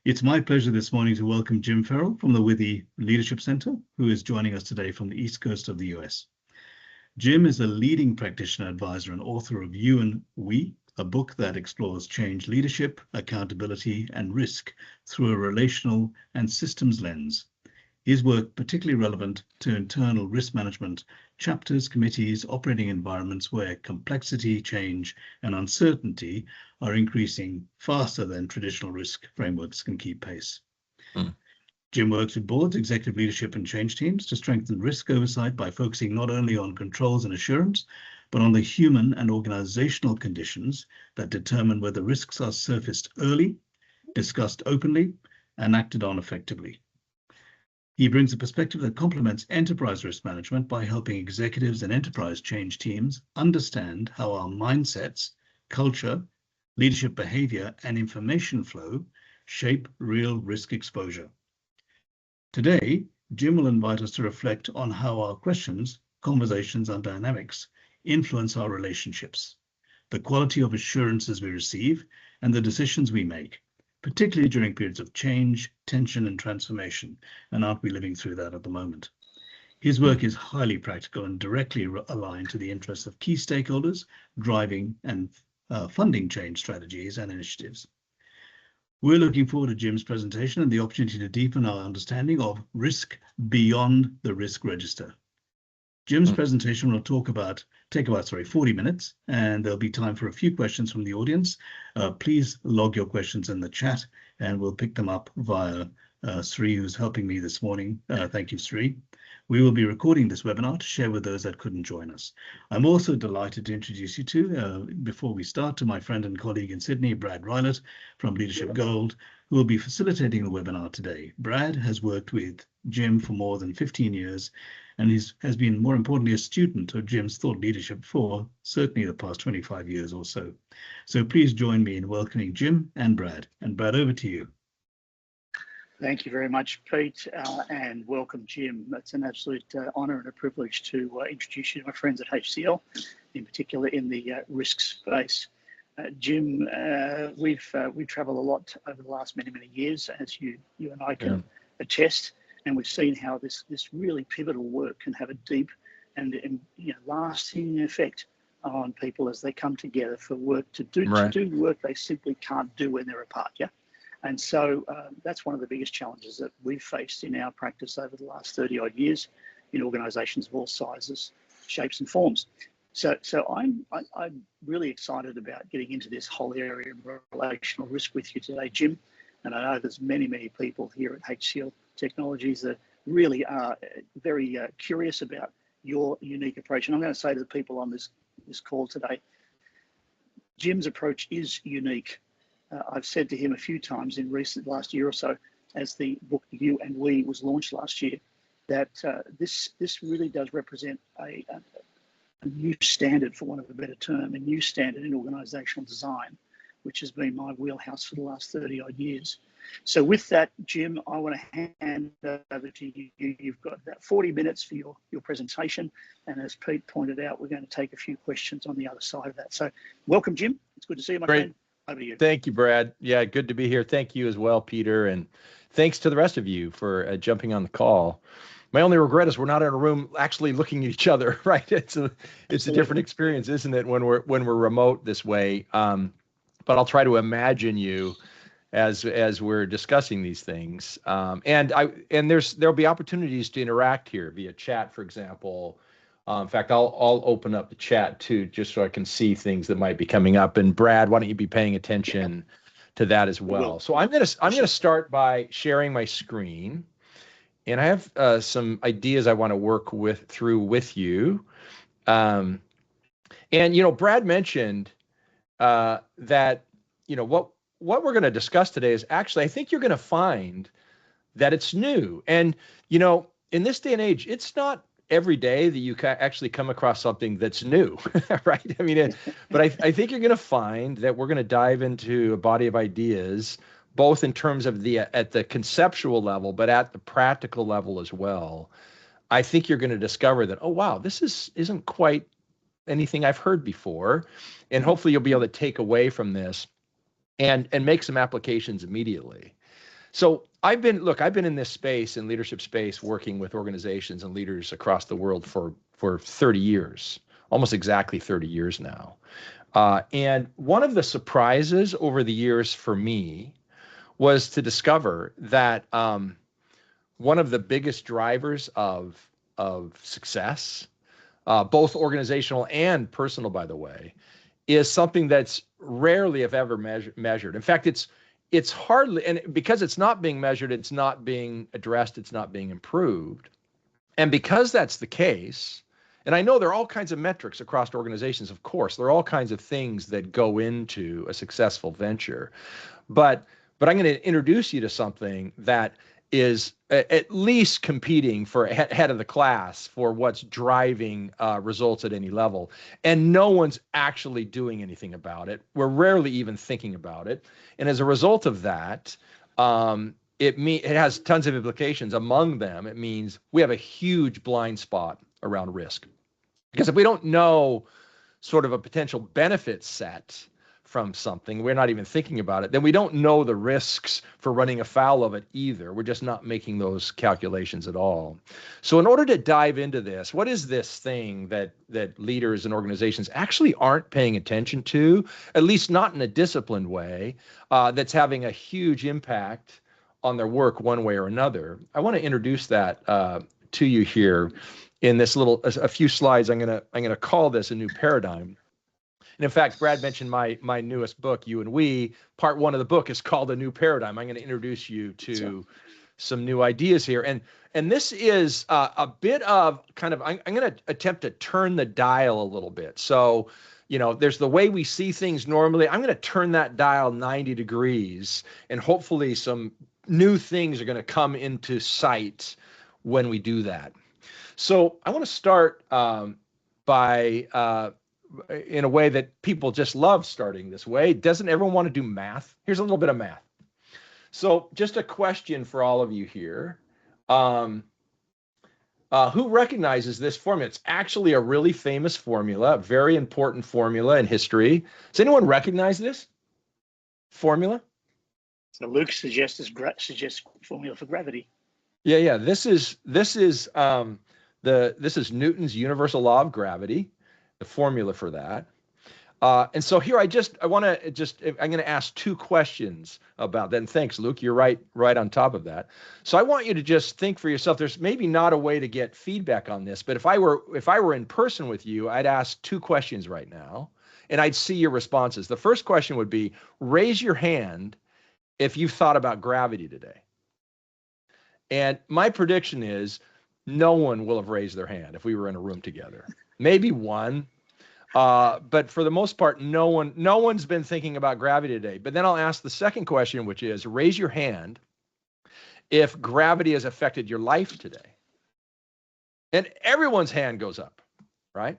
It's my pleasure this morning to welcome Jim Ferrell from the Withiii Leadership Center, who is joining us today from the East Coast of the US. Jim is a leading practitioner, advisor, and author of You and We, a book that explores change leadership, accountability, and risk through a relational and systems lens. His work particularly relevant to internal risk management, chapters, committees, operating environments where complexity, change, and uncertainty are increasing faster than traditional risk frameworks can keep pace. Jim works with boards, executive leadership, and change teams to strengthen risk oversight by focusing not only on controls and assurance, but on the human and organizational conditions that determine whether risks are surfaced early, discussed openly, and acted on effectively. He brings a perspective that complements enterprise risk management by helping executives and enterprise change teams understand how our mindsets, culture, leadership behavior, and information flow shape real risk exposure. Today, Jim will invite us to reflect on how our questions, conversations, and dynamics influence our relationships, the quality of assurances we receive, and the decisions we make, particularly during periods of change, tension, and transformation, and aren't we living through that at the moment? His work is highly practical and directly aligned to the interests of key stakeholders, driving and funding change strategies and initiatives. We're looking forward to Jim's presentation and the opportunity to deepen our understanding of risk beyond the risk register. Jim's presentation will take about 40 minutes, and there'll be time for a few questions from the audience. Please log your questions in the chat, and we'll pick them up via Sri, who's helping me this morning. Thank you, Sri. We will be recording this webinar to share with those that couldn't join us. I'm also delighted to introduce you to, before we start, to my friend and colleague in Sydney, Brad Rylett from Leadership Gold, who will be facilitating the webinar today. Brad has worked with Jim for more than 15 years, and has been, more importantly, a student of Jim's thought leadership for certainly the past 25 years or so. So please join me in welcoming Jim and Brad. And Brad, over to you. Thank you very much, Pete, and welcome, Jim. It's an absolute honour and a privilege to introduce you to my friends at HCL, in particular in the risk space. Jim, we've travelled a lot over the last many years, as you and I can attest, and we've seen how this really pivotal work can have a deep and lasting effect on people as they come together for work to do work they simply can't do when they're apart. Yeah. And so that's one of the biggest challenges that we've faced in our practice over the last 30 odd years in organisations of all sizes, shapes and forms. So I'm really excited about getting into this whole area of relational risk with you today, Jim. And I know there's many people here at HCL Technologies that really are very curious about your unique approach. And I'm going to say to the people on this call today, Jim's approach is unique. I've said to him a few times in last year or so, as the book You and We was launched last year, that this really does represent a new standard, for want of a better term, a new standard in organisational design, which has been my wheelhouse for the last 30 odd years. So with that, Jim, I want to hand over to you. You've got about 40 minutes for your presentation. And as Pete pointed out, we're going to take a few questions on the other side of that. So welcome, Jim. It's good to see you, my friend. Over to you. Thank you, Brad. Yeah, good to be here. Thank you as well, Peter. And thanks to the rest of you for jumping on the call. My only regret is we're not in a room actually looking at each other, right? It's a different experience, isn't it, when we're remote this way? But I'll try to imagine you as we're discussing these things. And there'll be opportunities to interact here via chat, for example. In fact, I'll open up the chat too, just so I can see things that might be coming up. And Brad, why don't you be paying attention to that as well? So I'm gonna start by sharing my screen, and I have some ideas I want to work through with you. And Brad mentioned that what we're going to discuss today is actually, I think you're going to find that it's new. And in this day and age, it's not every day that you actually come across something that's new, right? I mean, but I think you're going to find that we're going to dive into a body of ideas, both in terms of at the conceptual level, but at the practical level as well. I think you're going to discover that, oh, wow, this isn't quite anything I've heard before. And hopefully you'll be able to take away from this and make some applications immediately. So I've been in this space, in leadership space, working with organizations and leaders across the world for 30 years, almost exactly 30 years now. And one of the surprises over the years for me was to discover that one of the biggest drivers of success, both organizational and personal, by the way, is something that's rarely, if ever, measured. In fact, it's hardly, and because it's not being measured, it's not being addressed, it's not being improved. And because that's the case, and I know there are all kinds of metrics across organizations, of course, there are all kinds of things that go into a successful venture, but I'm going to introduce you to something that is at least competing for head of the class for what's driving results at any level. And no one's actually doing anything about it. We're rarely even thinking about it. And as a result of that, it has tons of implications. Among them, it means we have a huge blind spot around risk. Because if we don't know sort of a potential benefit set from something, we're not even thinking about it, then we don't know the risks for running afoul of it either. We're just not making those calculations at all. So in order to dive into this, what is this thing that leaders and organizations actually aren't paying attention to, at least not in a disciplined way, that's having a huge impact on their work one way or another? I want to introduce that to you here in this a few slides. I'm gonna call this a new paradigm. And in fact, Brad mentioned my newest book, You and We. Part 1 of the book is called A New Paradigm. I'm going to introduce you to some new ideas here. And this is a bit of kind of, I'm going to attempt to turn the dial a little bit. So, there's the way we see things normally. I'm going to turn that dial 90 degrees, and hopefully some new things are going to come into sight when we do that. So I want to start by in a way that people just love starting this way. Doesn't everyone want to do math? Here's a little bit of math. So just a question for all of you here. Who recognizes this formula? It's actually a really famous formula, a very important formula in history. Does anyone recognize this formula? So Luke suggests formula for gravity. Yeah. This is Newton's universal law of gravity, the formula for that. And so here I'm going to ask 2 questions about that. And thanks, Luke. You're right on top of that. So I want you to just think for yourself. There's maybe not a way to get feedback on this, but if I were in person with you, I'd ask 2 questions right now, and I'd see your responses. The first question would be, raise your hand if you've thought about gravity today. And my prediction is no one will have raised their hand if we were in a room together. Maybe one, but for the most part, no one's been thinking about gravity today. But then I'll ask the second question, which is, raise your hand if gravity has affected your life today. And everyone's hand goes up, right?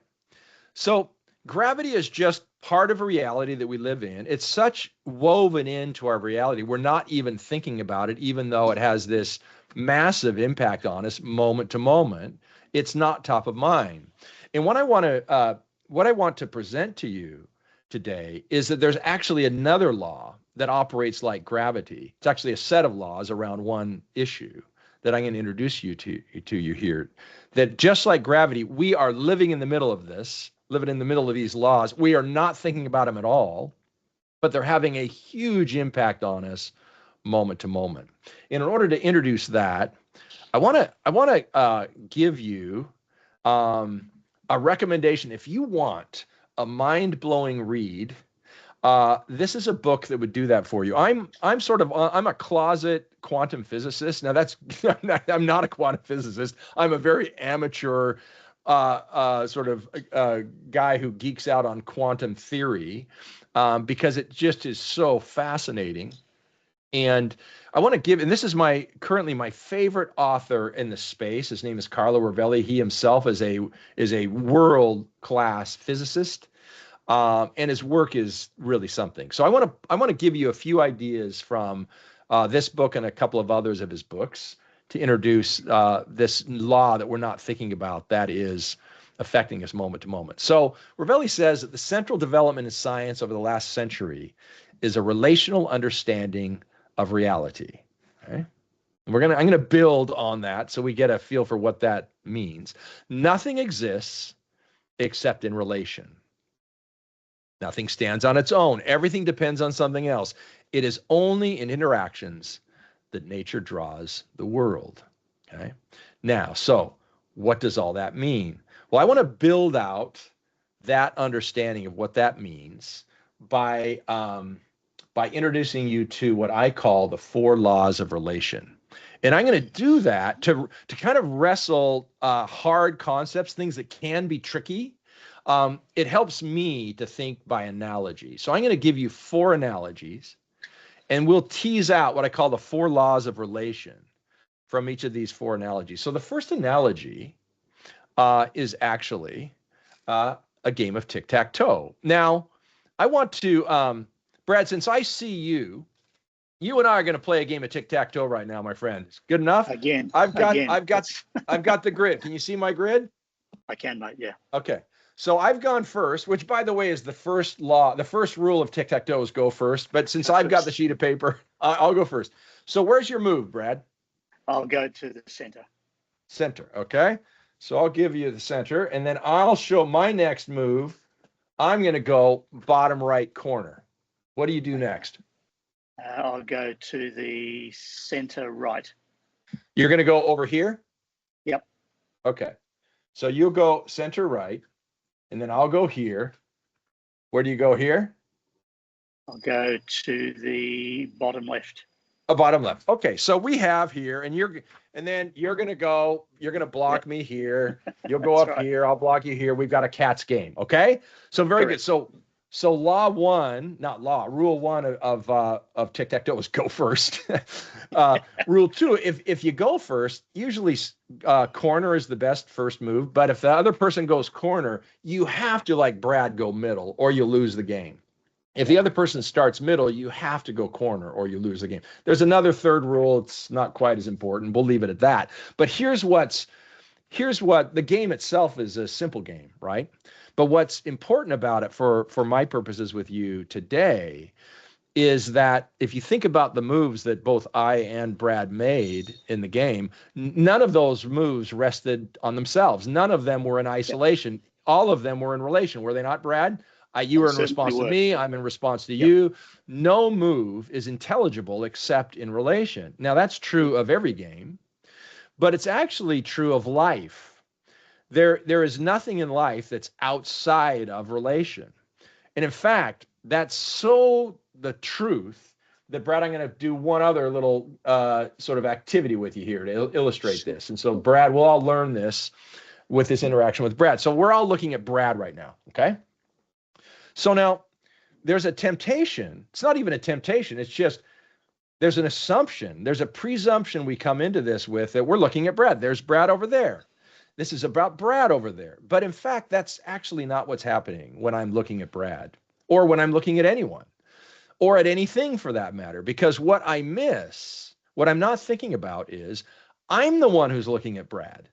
So gravity is just part of a reality that we live in. It's such woven into our reality. We're not even thinking about it, even though it has this massive impact on us moment to moment. It's not top of mind. And what I want to present to you today is that there's actually another law that operates like gravity. It's actually a set of laws around one issue that I'm going to introduce you to you here. That just like gravity, we are living in the middle of these laws. We are not thinking about them at all, but they're having a huge impact on us moment to moment. And in order to introduce that, I want to give you a recommendation. If you want a mind-blowing read, this is a book that would do that for you. I'm a closet quantum physicist. Now I'm not a quantum physicist. I'm a very amateur sort of guy who geeks out on quantum theory because it just is so fascinating. And I want to give, and this is currently my favorite author in the space. His name is Carlo Rovelli. He himself is a world-class physicist, and his work is really something. So I want to give you a few ideas from this book and a couple of others of his books to introduce this law that we're not thinking about that is affecting us moment to moment. So Rovelli says that the central development in science over the last century is a relational understanding of reality. Okay. I'm going to build on that so we get a feel for what that means. Nothing exists except in relation. Nothing stands on its own. Everything depends on something else. It is only in interactions that nature draws the world. Okay. Now, so what does all that mean? Well, I want to build out that understanding of what that means by introducing you to what I call the 4 laws of relation. And I'm going to do that to kind of wrestle hard concepts, things that can be tricky. It helps me to think by analogy. So I'm going to give you 4 analogies, and we'll tease out what I call the 4 laws of relation from each of these 4 analogies. So the first analogy is actually a game of tic-tac-toe. Now, I want to, Brad, since I see you and I are going to play a game of tic-tac-toe right now, my friend. Good enough? Again. I've got the grid. Can you see my grid? I can, mate. Yeah. Okay. So I've gone first, which, by the way, is the first law. The first rule of tic-tac-toe is go first. But since I've got the sheet of paper, I'll go first. So where's your move, Brad? I'll go to the center. Center. Okay. So I'll give you the center, and then I'll show my next move. I'm going to go bottom right corner. What do you do next? I'll go to the center right. You're going to go over here? Yep. Okay. So you'll go center right, and then I'll go here. Where do you go here? I'll go to the bottom left. Bottom left. Okay. So we have here, and then you're going to block me here. You'll go up right. here. I'll block you here. We've got a cat's game. Okay. So very Correct. good. So rule 1 of tic-tac-toe is go first. Rule 2, if you go first, usually corner is the best first move. But if the other person goes corner, you have to, like Brad, go middle, or you lose the game. If the other person starts middle, you have to go corner, or you lose the game. There's another third rule. It's not quite as important. We'll leave it at that. But here's what the game itself is: a simple game, right? But what's important about it for my purposes with you today is that if you think about the moves that both I and Brad made in the game, none of those moves rested on themselves. None of them were in isolation. Yep. All of them were in relation. Were they not, Brad? You were in response to me. I'm in response to you. No move is intelligible except in relation. Now, that's true of every game, but it's actually true of life. There is nothing in life that's outside of relation. And in fact, that's so the truth that, Brad, I'm going to do one other little sort of activity with you here to illustrate this. And so, Brad, we'll all learn this with this interaction with Brad. So we're all looking at Brad right now, okay? So now there's a temptation. It's not even a temptation. It's just there's an assumption. There's a presumption we come into this with that we're looking at Brad. There's Brad over there. This is about Brad over there. But in fact, that's actually not what's happening when I'm looking at Brad, or when I'm looking at anyone, or at anything for that matter. Because what I miss, what I'm not thinking about is I'm the one who's looking at Brad.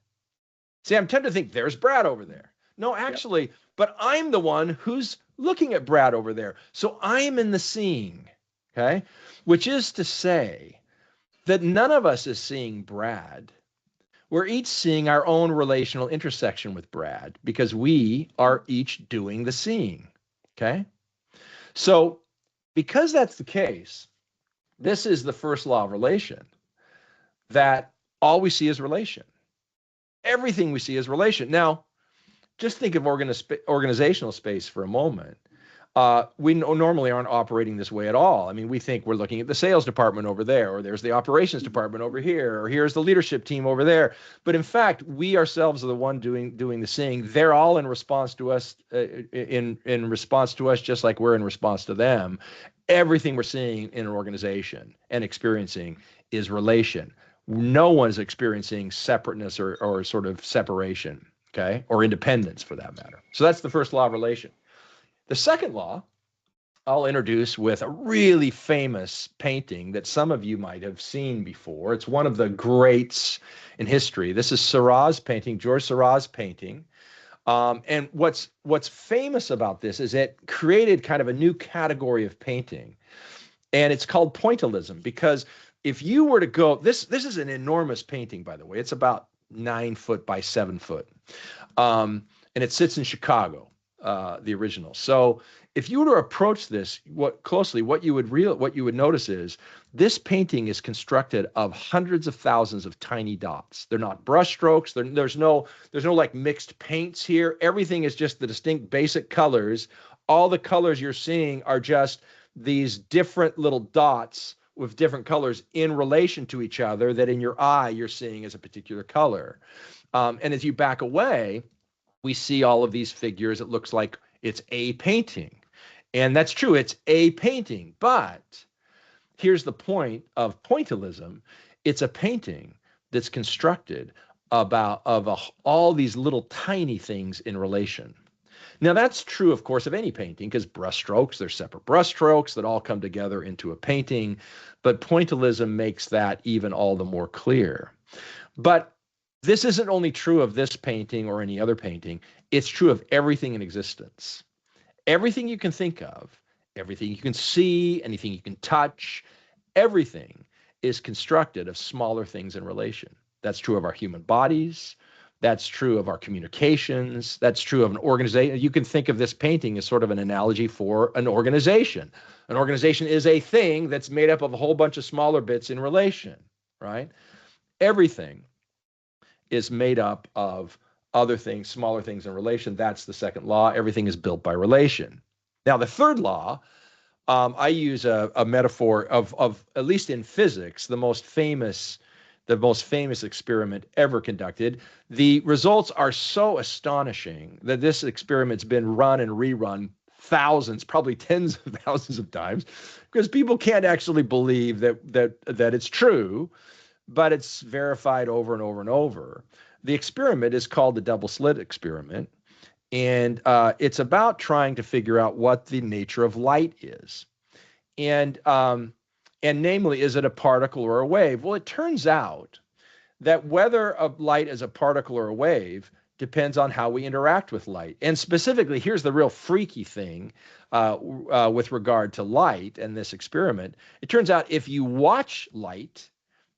See, I'm tempted to think there's Brad over there. No, actually, but I'm the one who's looking at Brad over there. So I'm in the seeing, okay? Which is to say that none of us is seeing Brad. We're each seeing our own relational intersection with Brad because we are each doing the seeing, okay? So because that's the case, this is the first law of relation, that all we see is relation. Everything we see is relation. Now, just think of organizational space for a moment. We normally aren't operating this way at all. I mean, we think we're looking at the sales department over there, or there's the operations department over here, or here's the leadership team over there. But in fact, we ourselves are the one doing the seeing. They're all in response to us, in response to us, just like we're in response to them. Everything we're seeing in an organization and experiencing is relation. No one's experiencing separateness or sort of separation, okay, or independence for that matter. So that's the first law of relation. The second law I'll introduce with a really famous painting that some of you might have seen before. It's one of the greats in history. This is Seurat's painting, Georges Seurat's painting. And what's famous about this is it created kind of a new category of painting. And it's called pointillism, because if you were to go, this is an enormous painting, by the way. It's about 9 foot by 7 foot. And it sits in Chicago, the original. So if you were to approach this closely, what you would notice is this painting is constructed of hundreds of thousands of tiny dots. They're not brush strokes. There's no like mixed paints here. Everything is just the distinct basic colors. All the colors you're seeing are just these different little dots with different colors in relation to each other that in your eye you're seeing as a particular color. And as you back away, we see all of these figures. It looks like it's a painting. And that's true, it's a painting. But here's the point of pointillism. It's a painting that's constructed all these little tiny things in relation. Now, that's true, of course, of any painting, because brushstrokes, they're separate brushstrokes that all come together into a painting. But pointillism makes that even all the more clear. But this isn't only true of this painting or any other painting. It's true of everything in existence. Everything you can think of, everything you can see, anything you can touch, everything is constructed of smaller things in relation. That's true of our human bodies. That's true of our communications. That's true of an organization. You can think of this painting as sort of an analogy for an organization. An organization is a thing that's made up of a whole bunch of smaller bits in relation, right? Everything is made up of other things, smaller things in relation. That's the second law. Everything is built by relation. Now, the third law, I use a metaphor of at least in physics, the most famous experiment ever conducted. The results are so astonishing that this experiment's been run and rerun thousands, probably tens of thousands of times, because people can't actually believe that it's true, but it's verified over and over and over. The experiment is called the double slit experiment, and it's about trying to figure out what the nature of light is. And namely, is it a particle or a wave? Well, it turns out that whether a light is a particle or a wave depends on how we interact with light. And specifically, here's the real freaky thing with regard to light and this experiment. It turns out if you watch light,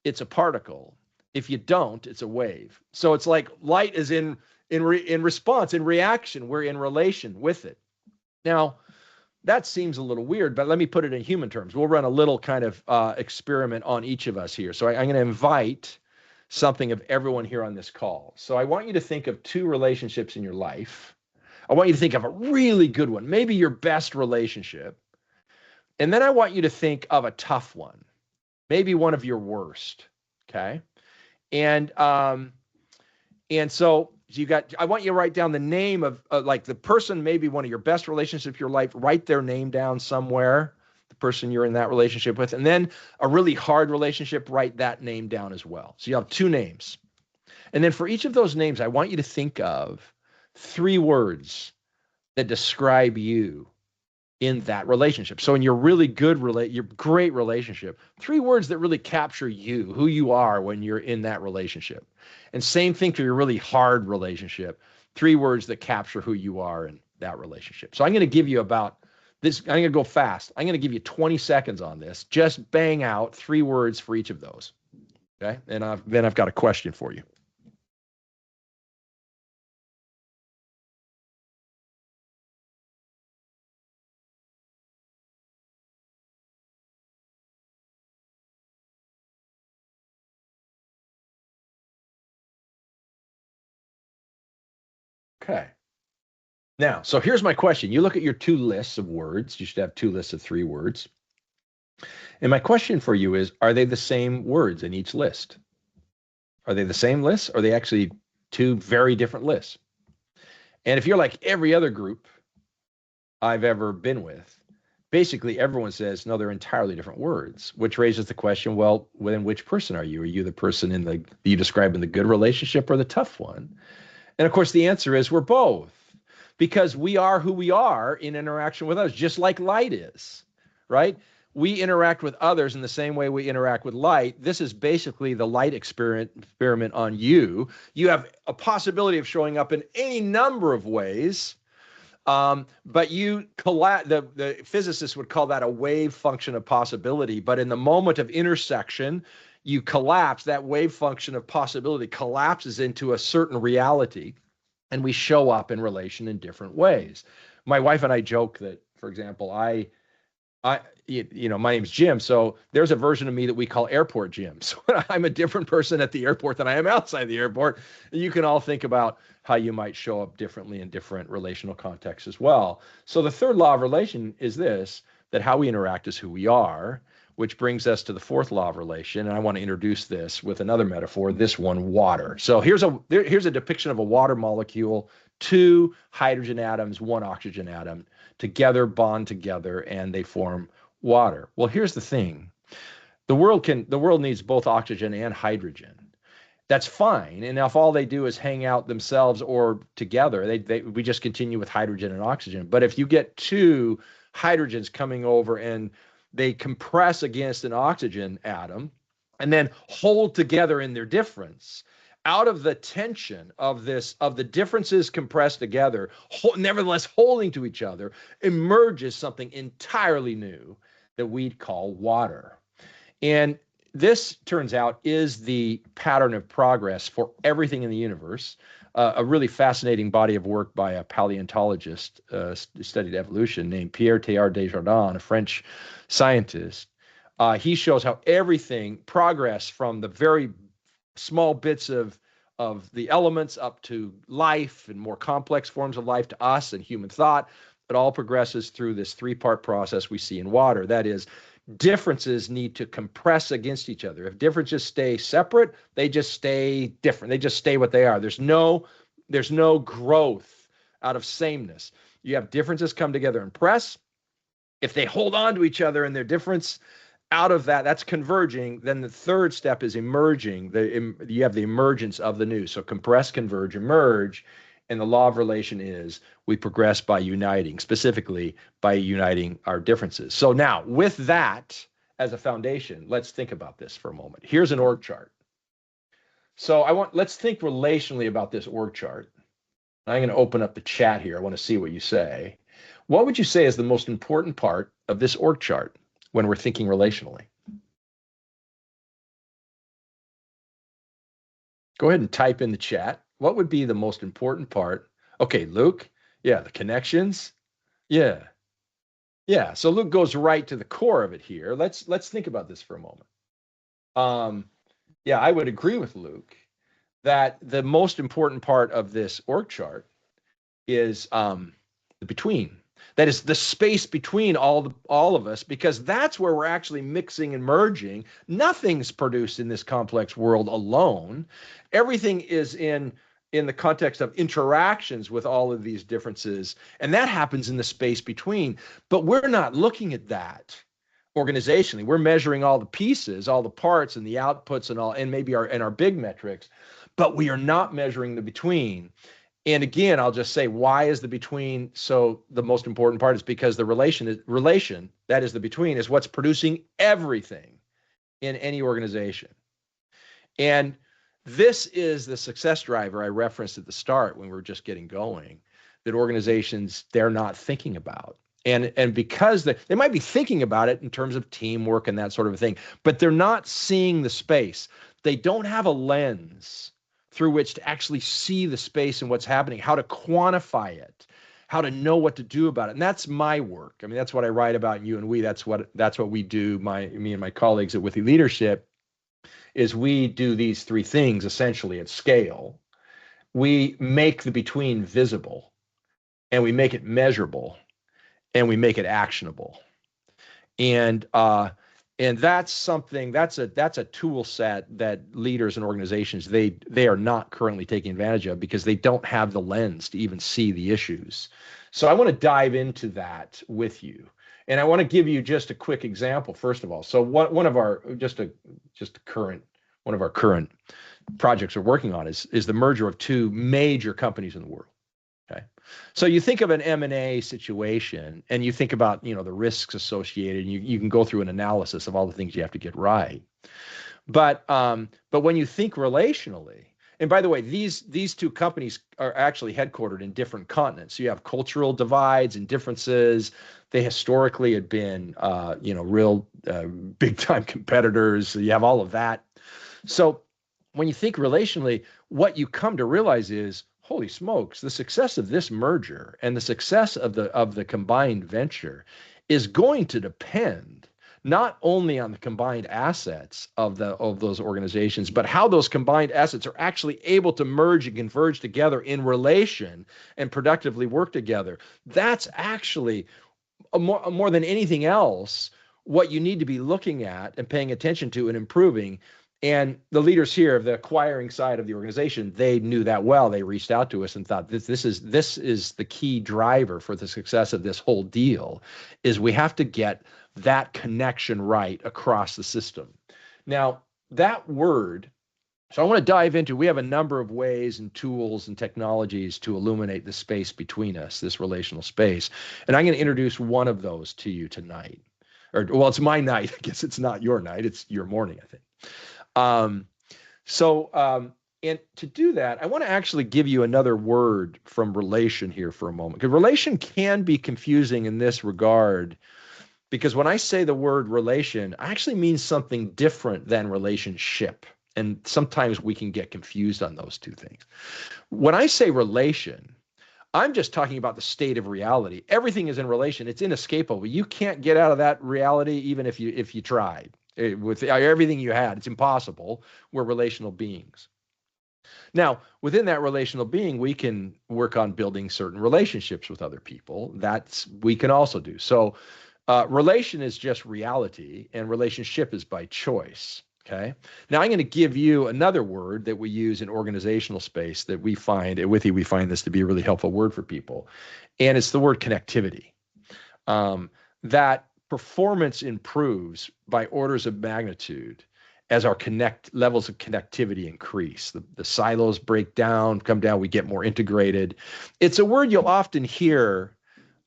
it's a particle. If you don't, it's a wave. So it's like light is in response, in reaction. We're in relation with it. Now, that seems a little weird, but let me put it in human terms. We'll run a little kind of experiment on each of us here. So I'm going to invite something of everyone here on this call. So I want you to think of 2 relationships in your life. I want you to think of a really good one, maybe your best relationship. And then I want you to think of a tough one, maybe one of your worst, okay? And so I want you to write down the name of like the person, maybe one of your best relationships in your life, write their name down somewhere, the person you're in that relationship with, and then a really hard relationship, write that name down as well. So you have 2 names. And then for each of those names, I want you to think of 3 words that describe you in that relationship. So in your really your great relationship, 3 words that really capture you, who you are when you're in that relationship. And same thing for your really hard relationship, 3 words that capture who you are in that relationship. So I'm going to give you about this. I'm going to go fast. I'm going to give you 20 seconds on this. Just bang out 3 words for each of those. Okay. And then I've got a question for you. Okay. Now, so here's my question. You look at your 2 lists of words. You should have 2 lists of 3 words. And my question for you is, are they the same words in each list? Are they the same lists? Or are they actually 2 very different lists? And if you're like every other group I've ever been with, basically everyone says, no, they're entirely different words, which raises the question, well, then which person are you? Are you the person that you describe in the good relationship or the tough one? And of course, the answer is we're both, because we are who we are in interaction with others, just like light is, right? We interact with others in the same way we interact with light. This is basically the light experiment on you. You have a possibility of showing up in any number of ways But the physicists would call that a wave function of possibility. But in the moment of intersection, you collapse, that wave function of possibility collapses into a certain reality, and we show up in relation in different ways. My wife and I joke that, for example, my name's Jim, so there's a version of me that we call airport Jim. So I'm a different person at the airport than I am outside the airport. You can all think about how you might show up differently in different relational contexts as well. So the third law of relation is this, that how we interact is who we are, which brings us to the fourth law of relation. And I want to introduce this with another metaphor, this one, water. So here's a depiction of a water molecule, 2 hydrogen atoms, 1 oxygen atom, together bond together, and they form water. Well, here's the thing. The world needs both oxygen and hydrogen. That's fine. And if all they do is hang out themselves or together, we just continue with hydrogen and oxygen. But if you get 2 hydrogens coming over and they compress against an oxygen atom and then hold together in their difference, out of the tension of the differences compressed together, nevertheless holding to each other, emerges something entirely new that we'd call water. And this, turns out, is the pattern of progress for everything in the universe. A really fascinating body of work by a paleontologist who studied evolution named Pierre Teilhard de Chardin, a French scientist. He shows how everything progressed from the very small bits of the elements up to life and more complex forms of life to us and human thought. It all progresses through this 3-part process we see in water. That is, differences need to compress against each other. If differences stay separate, they just stay different. They just stay what they are. There's no growth out of sameness. You have differences come together and press. If they hold on to each other in their difference, out of that's converging. Then the third step is emerging. You have the emergence of the new. So compress, converge, emerge. And the law of relation is we progress by uniting, specifically by uniting our differences. So now, with that as a foundation, let's think about this for a moment. Here's an org chart. So let's think relationally about this org chart. I'm going to open up the chat here. I want to see what you say. What would you say is the most important part of this org chart when we're thinking relationally? Go ahead and type in the chat. What would be the most important part? Okay, Luke. Yeah, the connections. Yeah. So Luke goes right to the core of it here. Let's think about this for a moment. Yeah, I would agree with Luke that the most important part of this org chart is the between. That is the space between all of us, because that's where we're actually mixing and merging. Nothing's produced in this complex world alone. Everything is in the context of interactions with all of these differences, and that happens in the space between. But we're not looking at that organizationally. We're measuring all the pieces, all the parts, and the outputs, and all, and maybe our big metrics, but we are not measuring the between. And again, I'll just say, why is the between so the most important part? Is because the relation, that is the between, is what's producing everything in any organization. And this is the success driver I referenced at the start when we were just getting going, that organizations, they're not thinking about. And because they might be thinking about it in terms of teamwork and that sort of thing, but they're not seeing the space. They don't have a lens through which to actually see the space and what's happening, how to quantify it, how to know what to do about it. And that's my work. I mean, that's what I write about in You and We. That's what we do, me and my colleagues at Withiii Leadership, is we do these 3 things essentially at scale. We make the between visible, and we make it measurable, and we make it actionable. And that's something, that's a tool set that leaders and organizations, they are not currently taking advantage of, because they don't have the lens to even see the issues. So I want to dive into that with you. And I want to give you just a quick example, first of all. So one of our current projects we're working on is the merger of 2 major companies in the world. Okay. So you think of an M&A situation, and you think about, the risks associated, and you can go through an analysis of all the things you have to get right. But when you think relationally, And by the way, these two companies are actually headquartered in different continents. So you have cultural divides and differences. They historically had been, real big time competitors. So you have all of that. So when you think relationally, what you come to realize is, holy smokes, the success of this merger and the success of the combined venture is going to depend not only on the combined assets of those organizations, but how those combined assets are actually able to merge and converge together in relation and productively work together. That's actually more than anything else what you need to be looking at and paying attention to and improving. And the leaders here of the acquiring side of the organization, they knew that well. They reached out to us and thought this is the key driver for the success of this whole deal, is we have to get that connection right across the system. Now, that word, so I want to dive into, we have a number of ways and tools and technologies to illuminate the space between us, this relational space. And I'm going to introduce one of those to you tonight. Well, it's my night. I guess it's not your night. It's your morning, I think. And to do that, I want to actually give you another word from relation here for a moment, because relation can be confusing in this regard, because when I say the word relation, I actually mean something different than relationship. And sometimes we can get confused on those two things. When I say relation, I'm just talking about the state of reality. Everything is in relation. It's inescapable. You can't get out of that reality even if you tried. With everything you had, it's impossible. We're relational beings. Now, within that relational being, we can work on building certain relationships with other people. We can also do. So relation is just reality, and relationship is by choice. Okay. Now I'm going to give you another word that we use in organizational space that we find at Withiii. We find this to be a really helpful word for people, and it's the word connectivity. That performance improves by orders of magnitude as our levels of connectivity increase. The silos break down, come down, we get more integrated. It's a word you'll often hear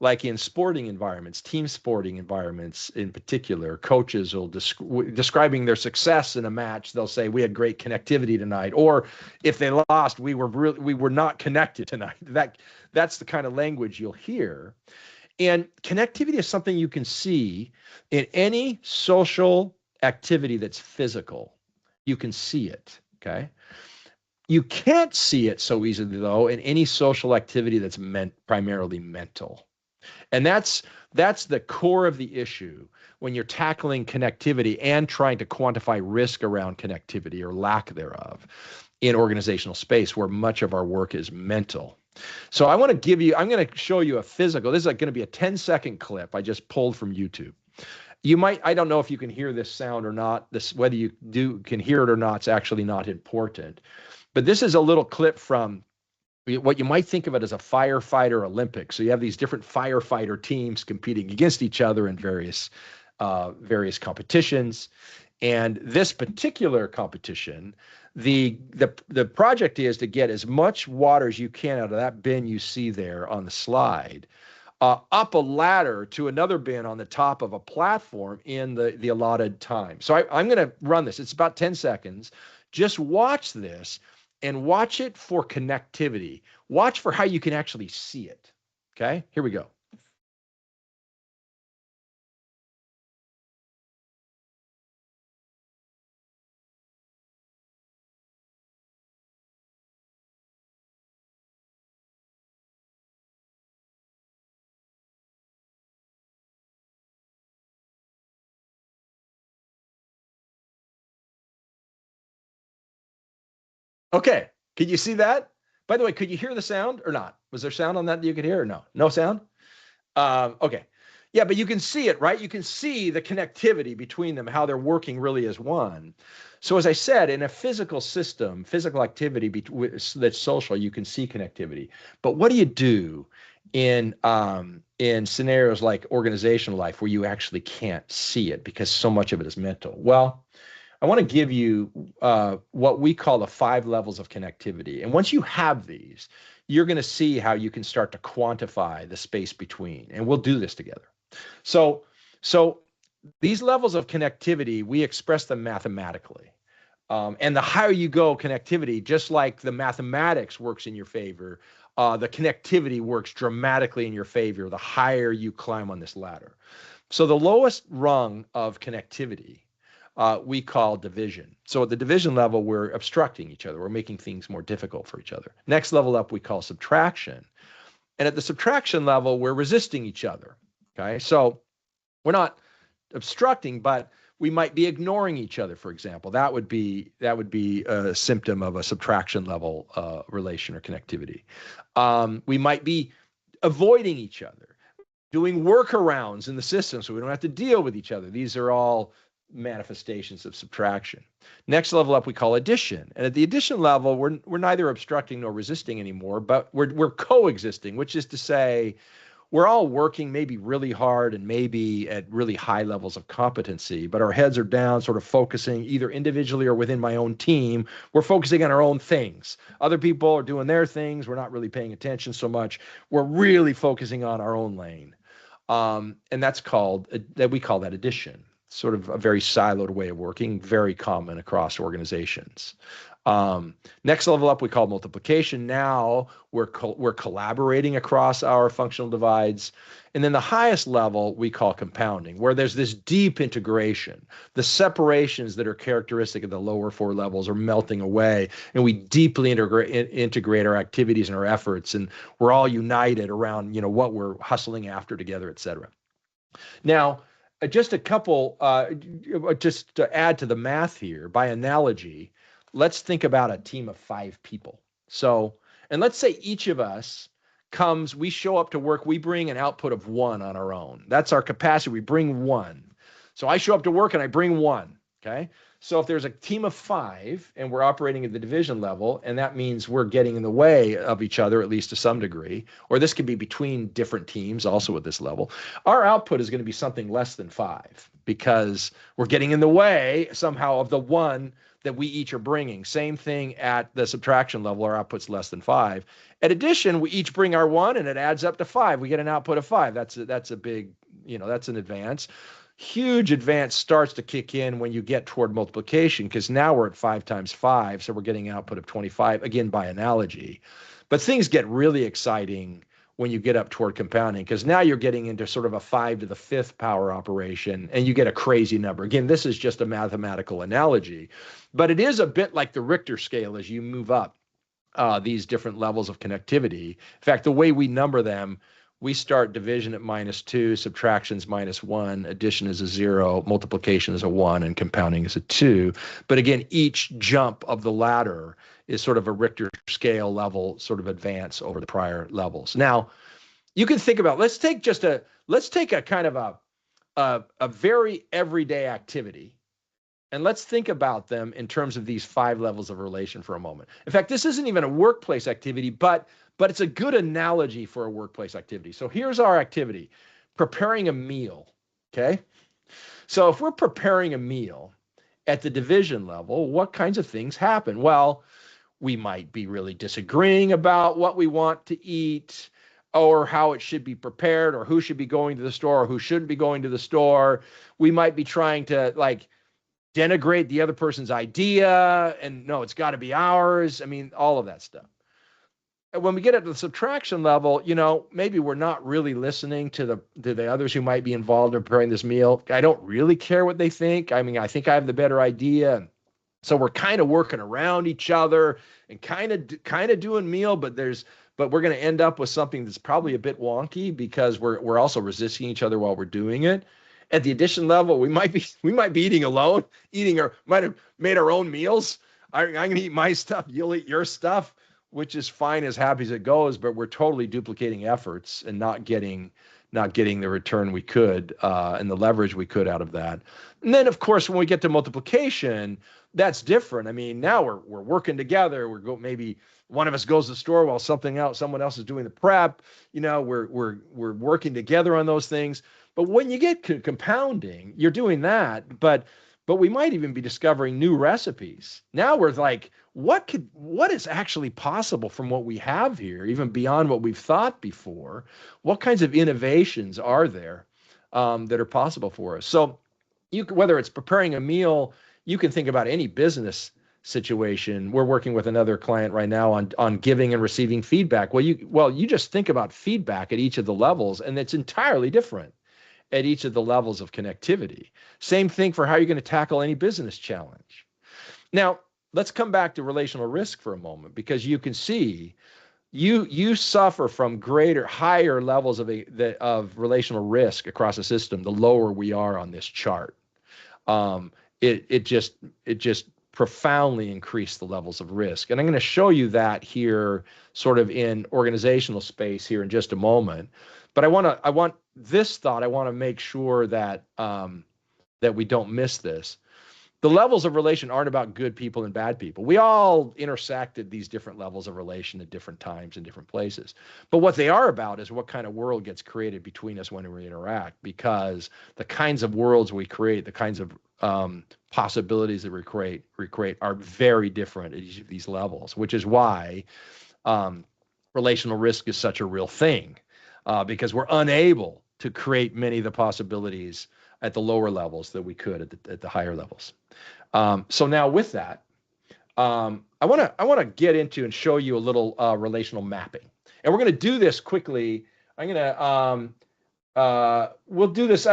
like in sporting environments, team sporting environments in particular. Coaches will describing their success in a match, they'll say, we had great connectivity tonight. Or if they lost, we were not connected tonight. That's the kind of language you'll hear. And connectivity is something you can see in any social activity that's physical. You can see it, okay? You can't see it so easily, though, in any social activity that's primarily mental. And that's the core of the issue when you're tackling connectivity and trying to quantify risk around connectivity or lack thereof in organizational space, where much of our work is mental. So I'm going to show you a physical. This is going to be a 10-second clip I just pulled from YouTube. I don't know if you can hear this sound or not. Whether you can hear it or not, it's actually not important. But this is a little clip from what you might think of it as a firefighter Olympics. So you have these different firefighter teams competing against each other in various competitions. And this particular competition, the project is to get as much water as you can out of that bin you see there on the slide, up a ladder to another bin on the top of a platform in the allotted time. So I'm going to run this. It's about 10 seconds. Just watch this and watch it for connectivity. Watch for how you can actually see it. Okay, here we go. Okay, can you see that? By the way, could you hear the sound or not? Was there sound on that you could hear or no? No sound? Okay. Yeah, but you can see it, right? You can see the connectivity between them, how they're working really as one. So as I said, in a physical system, physical activity that's social, you can see connectivity. But what do you do in scenarios like organizational life where you actually can't see it because so much of it is mental? Well, I want to give you what we call the 5 levels of connectivity. And once you have these, you're going to see how you can start to quantify the space between. And we'll do this together. So these levels of connectivity, we express them mathematically. And the higher you go connectivity, just like the mathematics works in your favor, the connectivity works dramatically in your favor the higher you climb on this ladder. So the lowest rung of connectivity we call division. So at the division level, we're obstructing each other. We're making things more difficult for each other. Next level up, we call subtraction. And at the subtraction level, we're resisting each other. Okay, so we're not obstructing, but we might be ignoring each other, for example. That would be a symptom of a subtraction level relation or connectivity. We might be avoiding each other, doing workarounds in the system so we don't have to deal with each other. These are all manifestations of subtraction. Next level up we call addition. And at the addition level, we're neither obstructing nor resisting anymore, but we're coexisting, which is to say we're all working maybe really hard and maybe at really high levels of competency, but our heads are down, sort of focusing either individually or within my own team. We're focusing on our own things. Other people are doing their things. We're not really paying attention so much. We're really focusing on our own lane. And that's called, that we call that addition. Sort of a very siloed way of working, very common across organizations. Next level up, we call multiplication. Now we're collaborating across our functional divides. And then the highest level we call compounding, where there's this deep integration. The separations that are characteristic of the lower four levels are melting away, and we deeply integrate our activities and our efforts, and we're all united around, what we're hustling after together, et cetera. Now, just a couple, just to add to the math here, by analogy, let's think about a team of 5 people. So, and let's say each of us we show up to work, we bring an output of 1 on our own. That's our capacity, we bring 1. So I show up to work and I bring 1, okay? So if there's a team of 5 and we're operating at the division level, and that means we're getting in the way of each other, at least to some degree, or this could be between different teams also at this level, our output is going to be something less than 5 because we're getting in the way somehow of the 1 that we each are bringing. Same thing at the subtraction level, our output's less than 5. At addition, we each bring our 1 and it adds up to 5. We get an output of 5. That's a big, that's an advance. Huge advance starts to kick in when you get toward multiplication, because now we're at 5 times 5, so we're getting an output of 25, again by analogy. But things get really exciting when you get up toward compounding, because now you're getting into sort of a 5 to the 5th power operation, and you get a crazy number. Again, this is just a mathematical analogy, but it is a bit like the Richter scale as you move up these different levels of connectivity. In fact, the way we number them, we start division at -2, subtractions -1, addition is a 0, multiplication is a 1, and compounding is a 2. But again, each jump of the ladder is sort of a Richter scale level sort of advance over the prior levels. Now, you can think about, let's take a kind of a very everyday activity, and let's think about them in terms of these 5 levels of relation for a moment. In fact, this isn't even a workplace activity, but it's a good analogy for a workplace activity. So here's our activity, preparing a meal, okay? So if we're preparing a meal at the division level, what kinds of things happen? Well, we might be really disagreeing about what we want to eat or how it should be prepared or who should be going to the store or who shouldn't be going to the store. We might be trying to denigrate the other person's idea and no, it's got to be ours. I mean, all of that stuff. When we get at the subtraction level, maybe we're not really listening to the others who might be involved in preparing this meal. I don't really care what they think. I mean, I think I have the better idea. So we're kind of working around each other and kind of doing meal, but we're going to end up with something that's probably a bit wonky because we're also resisting each other while we're doing it. At the addition level, we might be eating alone, might have made our own meals. I'm going to eat my stuff, you'll eat your stuff, which is fine, as happy as it goes, but we're totally duplicating efforts and not getting the return we could and the leverage we could out of that. And then, of course, when we get to multiplication, that's different. I mean, now we're working together. Maybe one of us goes to the store while someone else is doing the prep. We're working together on those things. But when you get to compounding, you're doing that, but we might even be discovering new recipes. Now we're like, what is actually possible from what we have here, even beyond what we've thought before? What kinds of innovations are there that are possible for us? So whether it's preparing a meal, you can think about any business situation. We're working with another client right now on giving and receiving feedback. You just think about feedback at each of the levels, and it's entirely different at each of the levels of connectivity. Same thing for how you're going to tackle any business challenge. Now, let's come back to relational risk for a moment, because you can see you suffer from higher levels of relational risk across the system the lower we are on this chart. It just profoundly increased the levels of risk, and I'm going to show you that here, sort of in organizational space here in just a moment. But I want to make sure that that we don't miss this. The levels of relation aren't about good people and bad people. We all intersect at these different levels of relation at different times in different places. But what they are about is what kind of world gets created between us when we interact, because the kinds of worlds we create, the kinds of possibilities that we create are very different at each of these levels, which is why relational risk is such a real thing, because we're unable to create many of the possibilities at the lower levels that we could at the higher levels. So now with that, I want to get into and show you a little relational mapping, and we're going to do this quickly. I'm going to we'll do this.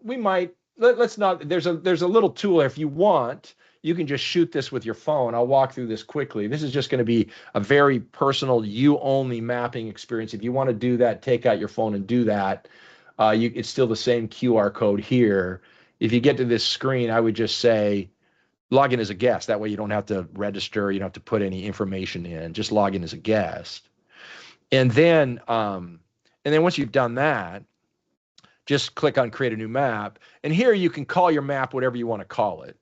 We might let's not. There's a little tool. If you want, you can just shoot this with your phone. I'll walk through this quickly. This is just going to be a very personal, you only mapping experience. If you want to do that, take out your phone and do that. It's still the same QR code here. If you get to this screen, I would just say log in as a guest. That way you don't have to register. You don't have to put any information in. Just log in as a guest. And then once you've done that, just click on create a new map. And here you can call your map whatever you want to call it.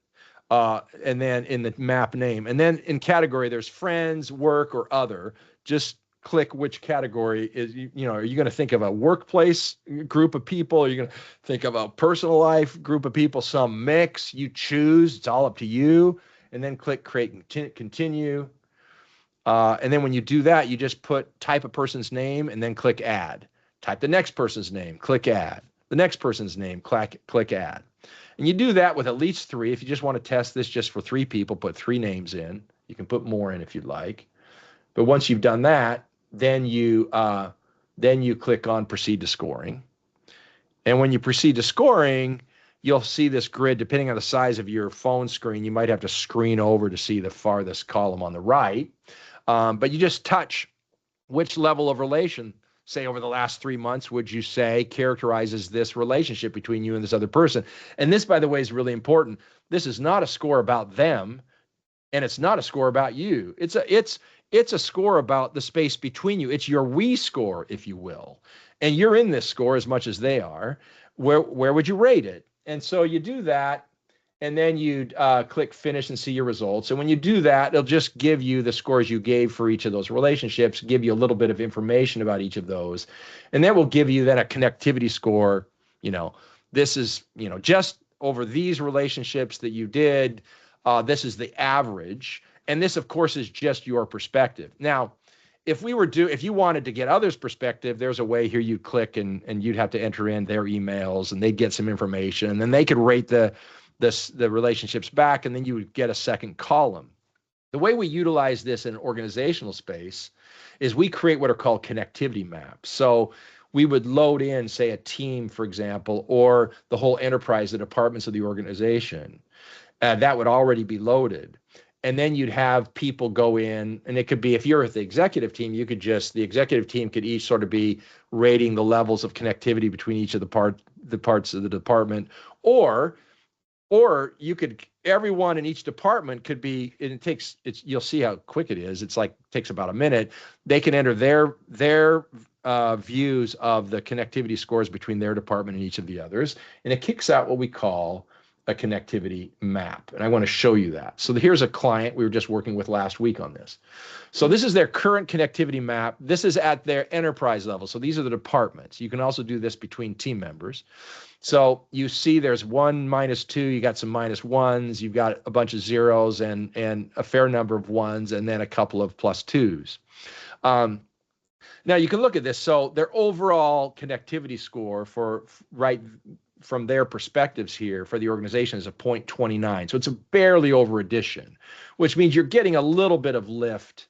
And then in the map name. And then in category, there's friends, work, or other. Just click which category is, are you going to think of a workplace group of people? Are you going to think of a personal life group of people? Some mix, you choose, it's all up to you. And then click create and continue. And then when you do that, you just type a person's name and then click add. Type the next person's name, click add. The next person's name, click add. And you do that with at least 3. If you just want to test this just for 3 people, put 3 names in. You can put more in if you'd like. But once you've done that, then you click on proceed to scoring. And when you proceed to scoring, you'll see this grid. Depending on the size of your phone screen, you might have to screen over to see the farthest column on the right. But you just touch which level of relation, say over the last 3 months, would you say characterizes this relationship between you and this other person. And this, by the way, is really important. This is not a score about them, and it's not a score about you. It's a score about the space between you. It's your we score, if you will. And you're in this score as much as they are. Where would you rate it? And so you do that, and then you click finish and see your results. And when you do that, it'll just give you the scores you gave for each of those relationships, give you a little bit of information about each of those. And that will give you then a connectivity score. This is, just over these relationships that you did, this is the average. And this, of course, is just your perspective. Now, if you wanted to get others' perspective, there's a way here you'd click and you'd have to enter in their emails, and they'd get some information, and then they could rate the relationships back, and then you would get a second column. The way we utilize this in organizational space is we create what are called connectivity maps. So we would load in, say, a team, for example, or the whole enterprise, the departments of the organization. That would already be loaded. And then you'd have people go in, and it could be, if you're at the executive team, the executive team could each sort of be rating the levels of connectivity between each of the parts of the department, or you could, everyone in each department could be, and you'll see how quick it is. Takes about a minute. They can enter their views of the connectivity scores between their department and each of the others, and it kicks out what we call a connectivity map. And I want to show you that. So here's a client we were just working with last week on this. So this is their current connectivity map. This is at their enterprise level. So these are the departments. You can also do this between team members. So you see there's 1, -2, you got some -1s, you've got a bunch of zeros and a fair number of 1s, and then a couple of +2s. Now you can look at this. So their overall connectivity score for from their perspectives here for the organization is a 0.29. So it's barely over addition, which means you're getting a little bit of lift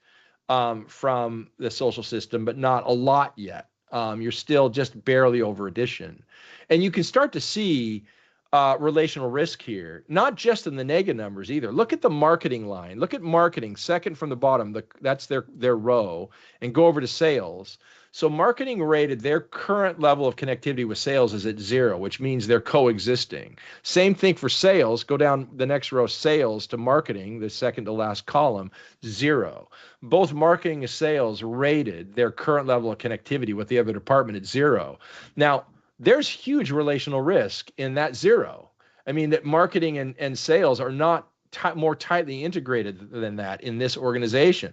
from the social system, but not a lot yet. You're still just barely over addition. And you can start to see relational risk here, not just in the negative numbers either. Look at the marketing line. Look at marketing, second from the bottom. That's their row, and go over to sales. So marketing rated their current level of connectivity with sales is at 0, which means they're coexisting. Same thing for sales. Go down the next row, sales to marketing, the second to last column, 0. Both marketing and sales rated their current level of connectivity with the other department at 0. Now, there's huge relational risk in that 0. I mean, that marketing and sales are not more tightly integrated than that in this organization.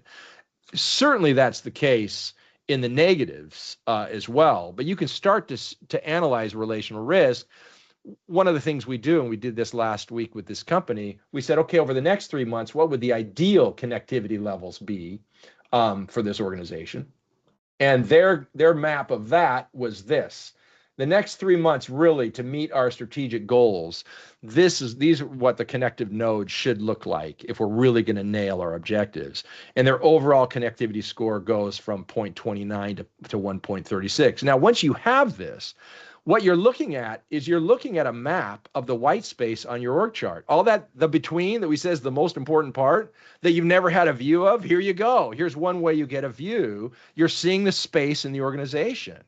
Certainly that's the case in the negatives as well, but you can start to analyze relational risk. One of the things we do, and we did this last week with this company, we said, okay, over the next 3 months, what would the ideal connectivity levels be for this organization? And their map of that was this. The next 3 months, really, to meet our strategic goals, these are what the connective nodes should look like if we're really going to nail our objectives. And their overall connectivity score goes from 0.29 to 1.36. Now, once you have this, what you're looking at is you're looking at a map of the white space on your org chart. All that, the between that we say is the most important part that you've never had a view of, here you go. Here's one way you get a view. You're seeing the space in the organization.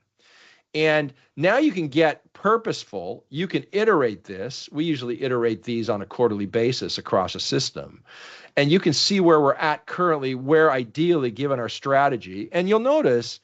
And now you can get purposeful. You can iterate this. We usually iterate these on a quarterly basis across a system. And you can see where we're at currently, where ideally, given our strategy. And you'll notice,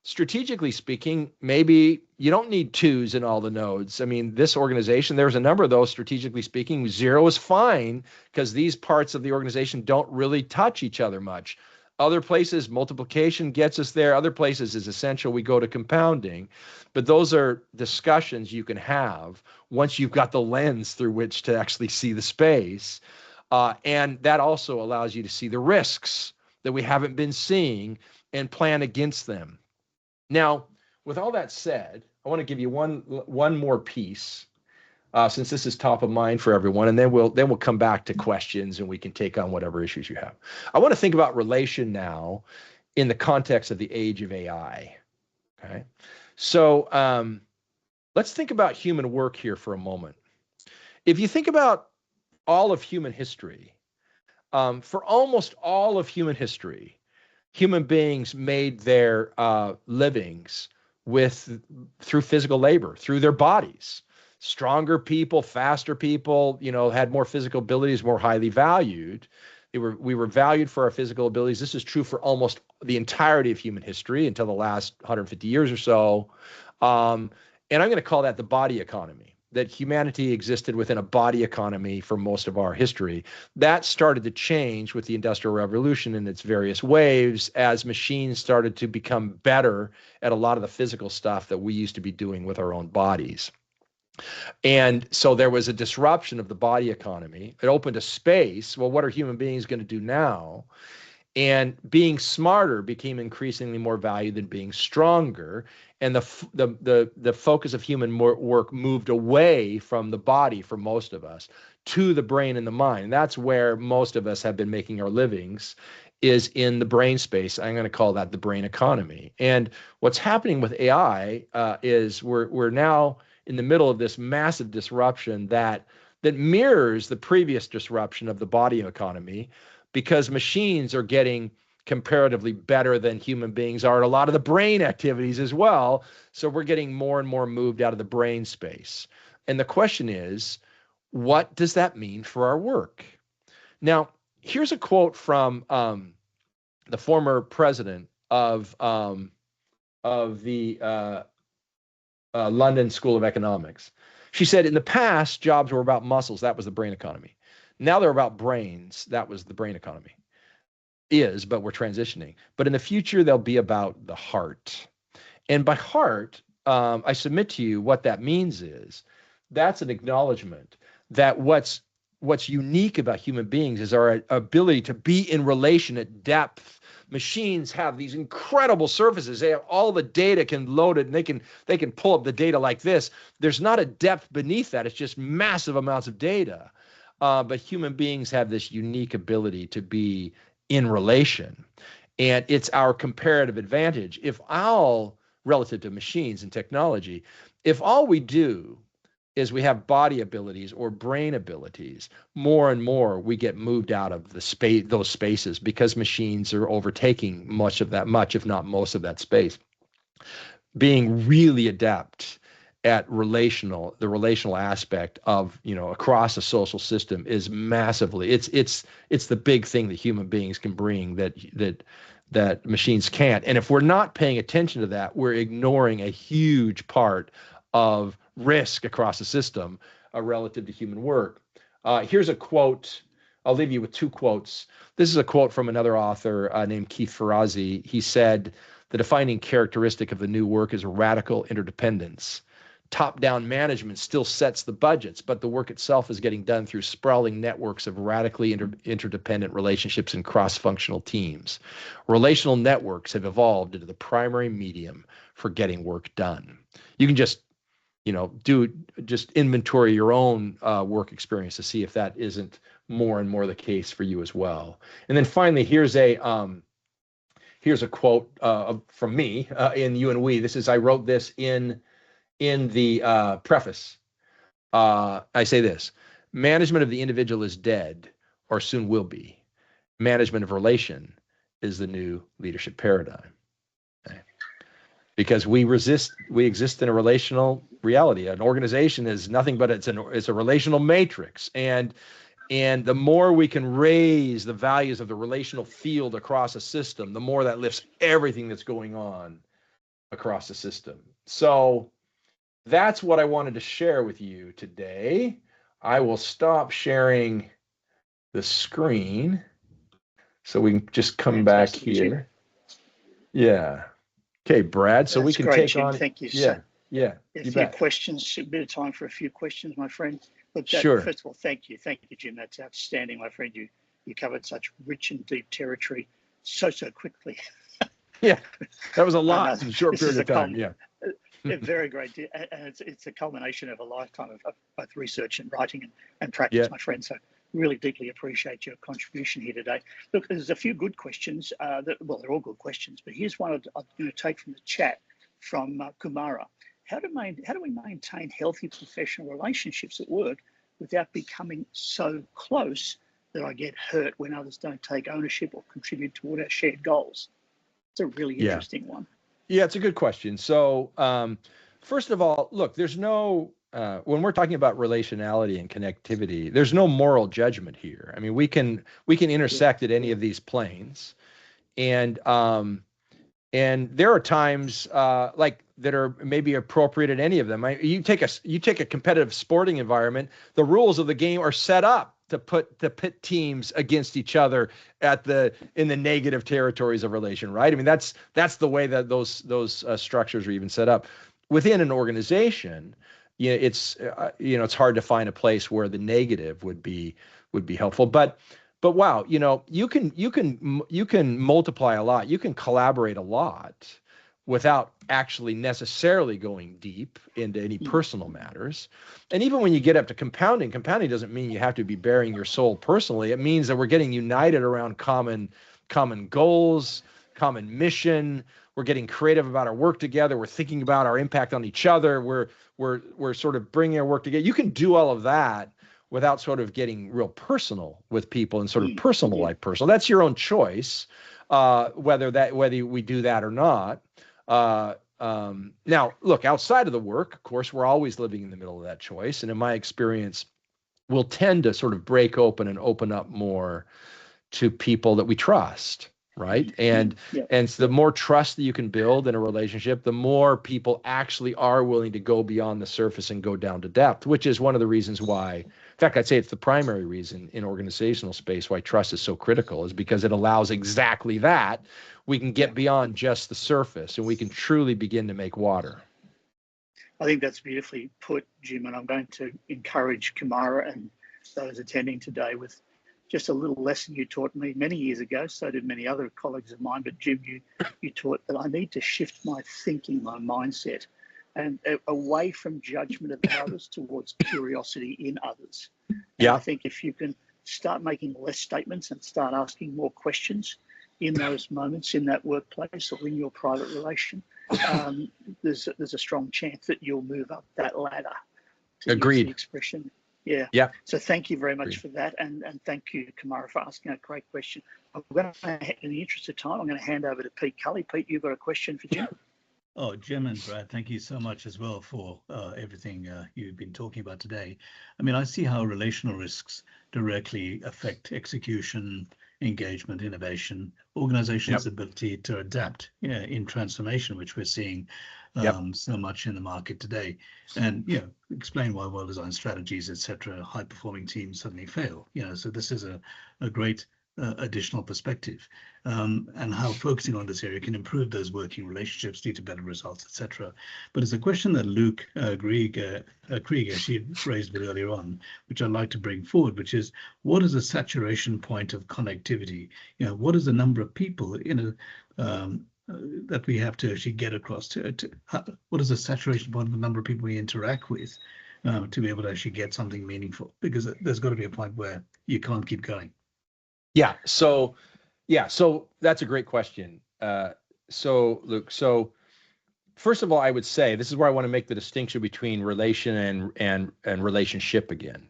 strategically speaking, maybe you don't need 2s in all the nodes. I mean, this organization, there's a number of those, strategically speaking. 0 is fine because these parts of the organization don't really touch each other much. Other places, multiplication gets us there. Other places is essential. We go to compounding. But those are discussions you can have once you've got the lens through which to actually see the space. And that also allows you to see the risks that we haven't been seeing and plan against them. Now, with all that said, I want to give you one more piece, since this is top of mind for everyone, and then we'll come back to questions and we can take on whatever issues you have. I want to think about relation now in the context of the age of AI. Okay, so let's think about human work here for a moment. If you think about all of human history, for almost all of human history, human beings made their livings through physical labor, through their bodies. Stronger people, faster people, had more physical abilities, more highly valued. We were valued for our physical abilities. This is true for almost the entirety of human history until the last 150 years or so. And I'm going to call that the body economy, that humanity existed within a body economy for most of our history. That started to change with the Industrial Revolution in its various waves as machines started to become better at a lot of the physical stuff that we used to be doing with our own bodies. And so there was a disruption of the body economy. It opened a space. Well, what are human beings going to do now? And being smarter became increasingly more valued than being stronger. And the focus of human work moved away from the body for most of us to the brain and the mind. And that's where most of us have been making our livings, is in the brain space. I'm going to call that the brain economy. And what's happening with AI is we're now in the middle of this massive disruption that mirrors the previous disruption of the body economy, because machines are getting comparatively better than human beings are at a lot of the brain activities as well. So we're getting more and more moved out of the brain space. And the question is, what does that mean for our work? Now, here's a quote from the former president of the London School of Economics. She said, in the past, jobs were about muscles. That was the brain economy. Now they're about brains. That was the brain economy. But we're transitioning. But in the future, they'll be about the heart. And by heart, I submit to you what that means is that's an acknowledgement that what's unique about human beings is our ability to be in relation at depth, machines have these incredible surfaces. They have all the data can load it, and they can pull up the data like this. There's not a depth beneath that. It's just massive amounts of data. But human beings have this unique ability to be in relation. And it's our comparative advantage. Relative to machines and technology, if all we do is we have body abilities or brain abilities, more and more we get moved out of those spaces because machines are overtaking much, if not most of that space. Being really adept at the relational aspect of, across a social system is massively, it's the big thing that human beings can bring that machines can't. And if we're not paying attention to that, we're ignoring a huge part of risk across the system relative to human work. Here's a quote. I'll leave you with two quotes. This is a quote from another author named Keith Ferrell. He said, "The defining characteristic of the new work is radical interdependence. Top-down management still sets the budgets, but the work itself is getting done through sprawling networks of radically interdependent relationships and cross-functional teams. Relational networks have evolved into the primary medium for getting work done." You can just inventory your own work experience to see if that isn't more and more the case for you as well. And then finally, here's a quote from me in You and We. I wrote this in the preface. I say this: management of the individual is dead, or soon will be. Management of relation is the new leadership paradigm. Okay. Because we exist in a relational reality. An organization is nothing but it's a relational matrix. And the more we can raise the values of the relational field across a system, the more that lifts everything that's going on across the system. So that's what I wanted to share with you today. I will stop sharing the screen so we can just come back here. Yeah. Okay, Brad. So we can great, take Jim. on. Thank you. Yeah. A few questions. A bit of time for a few questions, my friend. But sure. First of all, thank you, Jim. That's outstanding, my friend. You covered such rich and deep territory so quickly. Yeah, that was a lot in a short period of time. Yeah. Very great, and it's a culmination of a lifetime of both research and writing and practice, my friend. So really deeply appreciate your contribution here today. Look, there's a few good questions. They're all good questions, but here's one I'm going to take from the chat from Kumara. How do we maintain healthy professional relationships at work without becoming so close that I get hurt when others don't take ownership or contribute toward our shared goals? It's a really interesting one. Yeah, it's a good question. So, first of all, look, there's no, when we're talking about relationality and connectivity, there's no moral judgment here. I mean, we can intersect at any of these planes, and there are times that are maybe appropriate at any of them. You take a competitive sporting environment, the rules of the game are set up to pit teams against each other in the negative territories of relation, right? I mean, that's the way that those structures are even set up. Within an organization, it's hard to find a place where the negative would be helpful. But wow, you can multiply a lot, you can collaborate a lot without actually necessarily going deep into any personal matters. And even when you get up to compounding doesn't mean you have to be bearing your soul personally. It means that we're getting united around common goals, common mission. We're getting creative about our work together. We're thinking about our impact on each other. We're sort of bringing our work together. You can do all of that without sort of getting real personal with people and sort of personal. That's your own choice, whether we do that or not. Now, look, outside of the work, of course, we're always living in the middle of that choice. And in my experience, we'll tend to sort of break open and open up more to people that we trust, right? And so the more trust that you can build in a relationship, the more people actually are willing to go beyond the surface and go down to depth, which is one of the reasons why, in fact, I'd say it's the primary reason in organizational space why trust is so critical, is because it allows exactly that. We can get beyond just the surface and we can truly begin to make water. I think that's beautifully put, Jim, and I'm going to encourage Kumara and those attending today with just a little lesson you taught me many years ago. So did many other colleagues of mine. But Jim, you taught that I need to shift my thinking, my mindset, and away from judgment of others towards curiosity in others. And I think if you can start making less statements and start asking more questions in those moments in that workplace or in your private relation, there's a strong chance that you'll move up that ladder. Agreed. Use the expression. Yeah. Yeah. So thank you very much for that, and thank you, Kamara, for asking a great question. I'm going to, in the interest of time, I'm going to hand over to Pete Cully. Pete, you've got a question for Jim? Oh, Jim and Brad, thank you so much as well for everything you've been talking about today. I mean, I see how relational risks directly affect execution, engagement, innovation, organizations' ability to adapt in transformation, which we're seeing so much in the market today. And, explain why well-designed strategies, et cetera, high-performing teams suddenly fail. So this is a great additional perspective, and how focusing on this area can improve those working relationships, lead to better results, etc. But it's a question that Luke Krieger actually raised a bit earlier on, which I'd like to bring forward, which is, what is the saturation point of connectivity? What is the number of people that we have to actually get across what is the saturation point of the number of people we interact with to be able to actually get something meaningful? Because there's got to be a point where you can't keep going. Yeah. So that's a great question. So Luke, first of all, I would say this is where I want to make the distinction between relation and relationship again.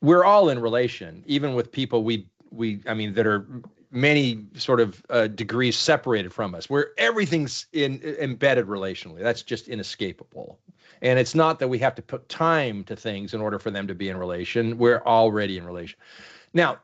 We're all in relation, even with people that are many sort of degrees separated from us, where everything's embedded relationally. That's just inescapable. And it's not that we have to put time to things in order for them to be in relation. We're already in relation. Now,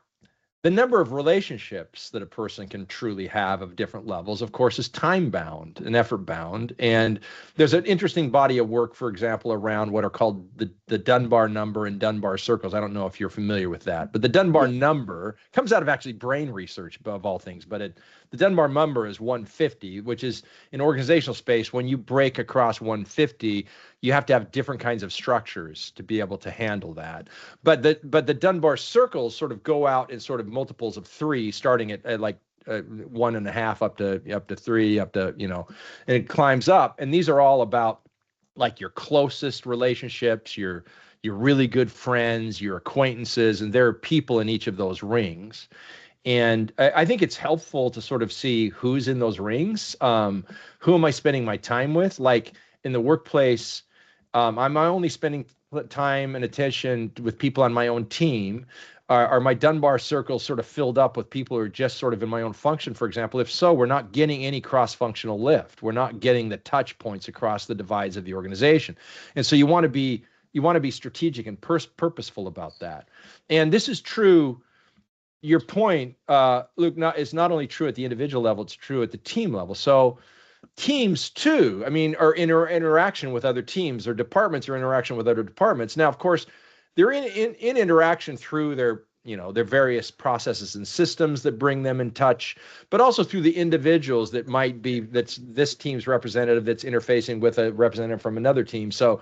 the number of relationships that a person can truly have of different levels, of course, is time-bound and effort-bound. And there's an interesting body of work, for example, around what are called the Dunbar number and Dunbar circles. I don't know if you're familiar with that, but the Dunbar number comes out of actually brain research above all things. But the Dunbar number is 150, which is in organizational space. When you break across 150, you have to have different kinds of structures to be able to handle that. But the Dunbar circles sort of go out in sort of multiples of 3, starting at like 1.5 up to 3, and it climbs up. And these are all about like your closest relationships, your really good friends, your acquaintances, and there are people in each of those rings. And I think it's helpful to sort of see who's in those rings. Who am I spending my time with? Like in the workplace, am I only spending time and attention with people on my own team? Are my Dunbar circles sort of filled up with people who are just sort of in my own function, for example? If so, we're not getting any cross-functional lift. We're not getting the touch points across the divides of the organization. And so you want to be strategic and purposeful about that. And this is true. Your point, Luke, is not only true at the individual level, it's true at the team level. So teams too, are in interaction with other teams, or departments are interaction with other departments. Now, of course, they're in interaction through their various processes and systems that bring them in touch, but also through the individuals that's this team's representative that's interfacing with a representative from another team. So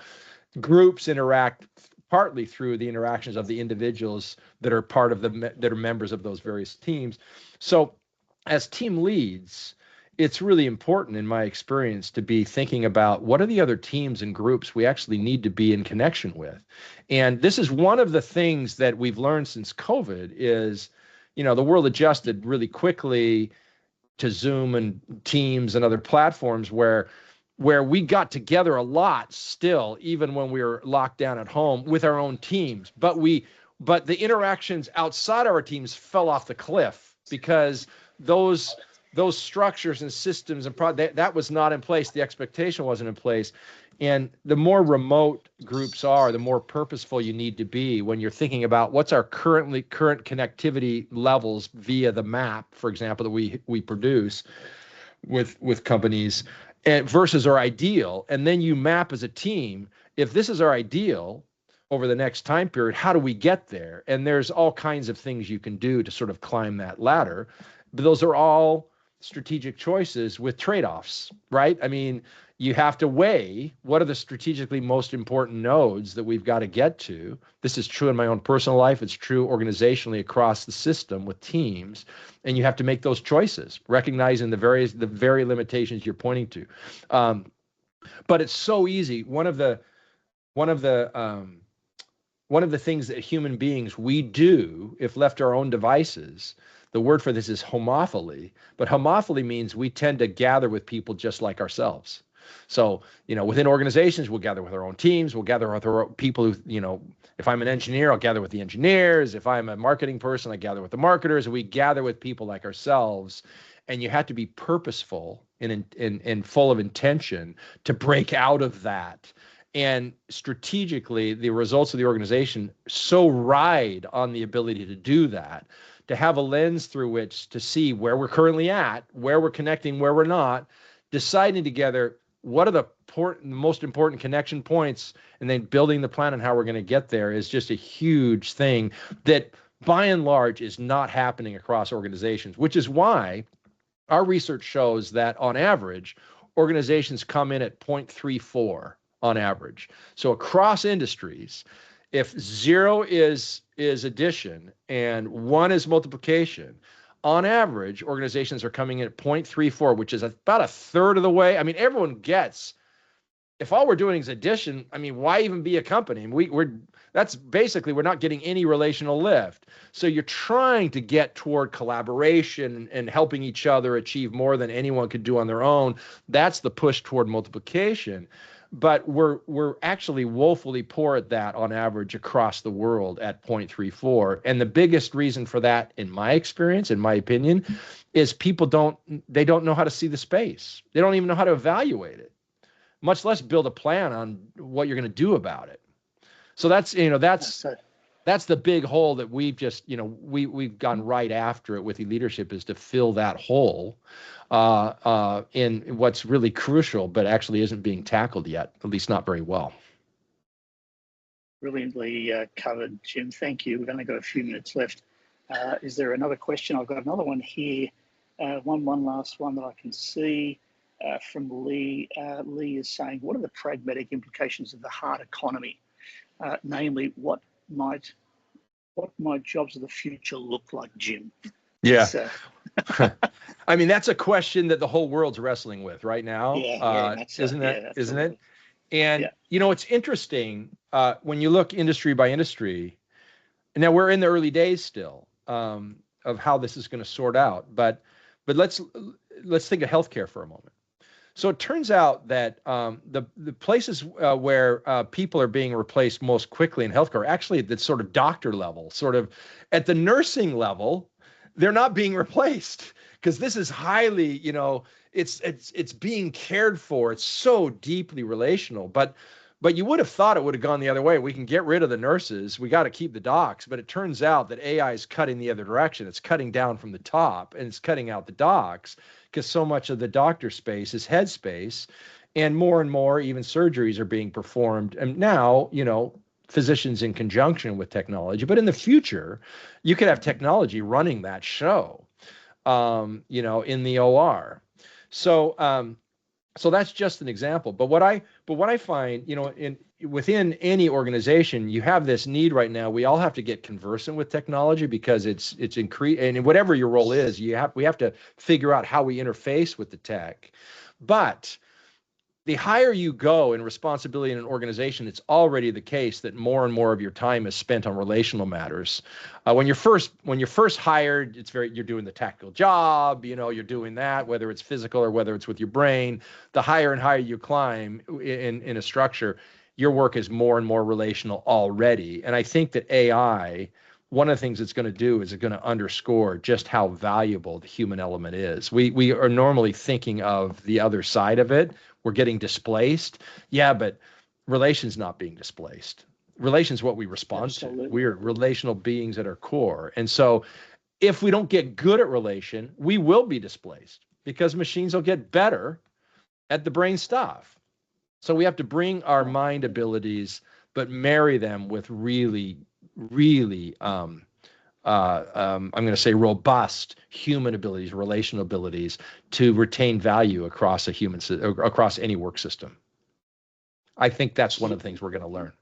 groups interact partly through the interactions of the individuals that are that are members of those various teams. So as team leads, it's really important, in my experience, to be thinking about what are the other teams and groups we actually need to be in connection with. And this is one of the things that we've learned since COVID is, the world adjusted really quickly to Zoom and Teams and other platforms where we got together a lot still, even when we were locked down at home with our own teams. But the interactions outside our teams fell off the cliff because those structures and systems and that was not in place. The expectation wasn't in place. And the more remote groups are, the more purposeful you need to be when you're thinking about what's our current connectivity levels via the map, for example, that we produce with companies, and versus our ideal. And then you map as a team, if this is our ideal over the next time period, how do we get there? And there's all kinds of things you can do to sort of climb that ladder. But those are all strategic choices with trade-offs, right? I mean, you have to weigh what are the strategically most important nodes that we've got to get to. This is true in my own personal life. It's true organizationally across the system with teams. And you have to make those choices, recognizing the very limitations you're pointing to. But it's so easy. One of the things that human beings, we do, if left to our own devices, the word for this is homophily, but homophily means we tend to gather with people just like ourselves. So, within organizations, we'll gather with our own teams, we'll gather with our people who, if I'm an engineer, I'll gather with the engineers. If I'm a marketing person, I gather with the marketers. We gather with people like ourselves, and you have to be purposeful and full of intention to break out of that. And strategically, the results of the organization so ride on the ability to do that, to have a lens through which to see where we're currently at, where we're connecting, where we're not, deciding together what are the most important connection points, and then building the plan and how we're going to get there is just a huge thing that by and large is not happening across organizations, which is why our research shows that on average, organizations come in at 0.34 on average. So across industries, if 0 is addition and 1 is multiplication, on average, organizations are coming in at 0.34, which is about a third of the way. I mean, everyone gets, if all we're doing is addition, I mean, why even be a company? That's basically, we're not getting any relational lift. So you're trying to get toward collaboration and helping each other achieve more than anyone could do on their own. That's the push toward multiplication. But we're actually woefully poor at that on average across the world at 0.34. And the biggest reason for that, in my experience, in my opinion, is people don't know how to see the space. They don't even know how to evaluate it, much less build a plan on what you're going to do about it. So that's the big hole that we've just, we've gone right after it with the leadership, is to fill that hole in what's really crucial, but actually isn't being tackled yet, at least not very well. Brilliantly covered, Jim. Thank you. We've only got a few minutes left. Is there another question? I've got another one here. One last one that I can see from Lee. Lee is saying, what are the pragmatic implications of the hard economy? Namely, what might jobs of the future look like, Jim? Yeah. I mean, that's a question that the whole world's wrestling with right now. Isn't it? And, it's interesting when you look industry by industry, and now we're in the early days still of how this is going to sort out. But let's think of healthcare for a moment. So it turns out that the places where people are being replaced most quickly in healthcare are actually at the sort of doctor level, sort of at the nursing level. They're not being replaced because this is highly, it's being cared for. It's so deeply relational. But you would have thought it would have gone the other way. We can get rid of the nurses. We got to keep the docs. But it turns out that AI is cutting the other direction. It's cutting down from the top and it's cutting out the docs, because so much of the doctor space is head space, and more even surgeries are being performed. And now, physicians in conjunction with technology. But in the future, you could have technology running that show, in the OR. So that's just an example. But what I find, within any organization, you have this need right now. We all have to get conversant with technology because it's increased, and whatever your role is, we have to figure out how we interface with the tech. But the higher you go in responsibility in an organization, it's already the case that more and more of your time is spent on relational matters. When you're first hired, you're doing the tactical job, you're doing that, whether it's physical or whether it's with your brain. The higher and higher you climb in a structure, your work is more and more relational already. And I think that AI, one of the things it's going to do is it's going to underscore just how valuable the human element is. We are normally thinking of the other side of it. We're getting displaced. Yeah, but relations not being displaced. Relations what we respond to. We're relational beings at our core. And so if we don't get good at relation, we will be displaced because machines will get better at the brain stuff. So we have to bring our mind abilities, but marry them with really I'm going to say robust human abilities, relational abilities to retain value across across any work system. I think that's one of the things we're going to learn.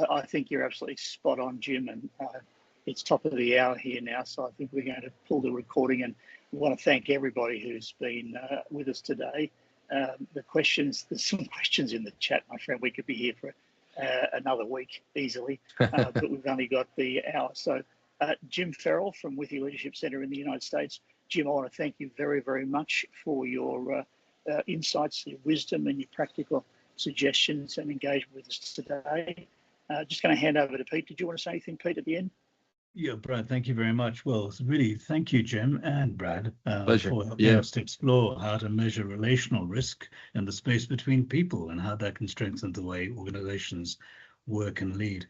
I think you're absolutely spot on, Jim, and it's top of the hour here now, so I think we're going to pull the recording, and we want to thank everybody who's been with us today. There's some questions in the chat, my friend. We could be here for another week easily, but we've only got the hour. So Jim Ferrell from Withiii Leadership Center in the United States. Jim, I want to thank you very, very much for your insights, your wisdom, and your practical suggestions and engagement with us today. Just going to hand over to Pete. Did you want to say anything, Pete, at the end? Yeah, Brad, thank you very much. Well, really, thank you, Jim and Brad, for helping us to explore how to measure relational risk and the space between people and how that can strengthen the way organizations work and lead.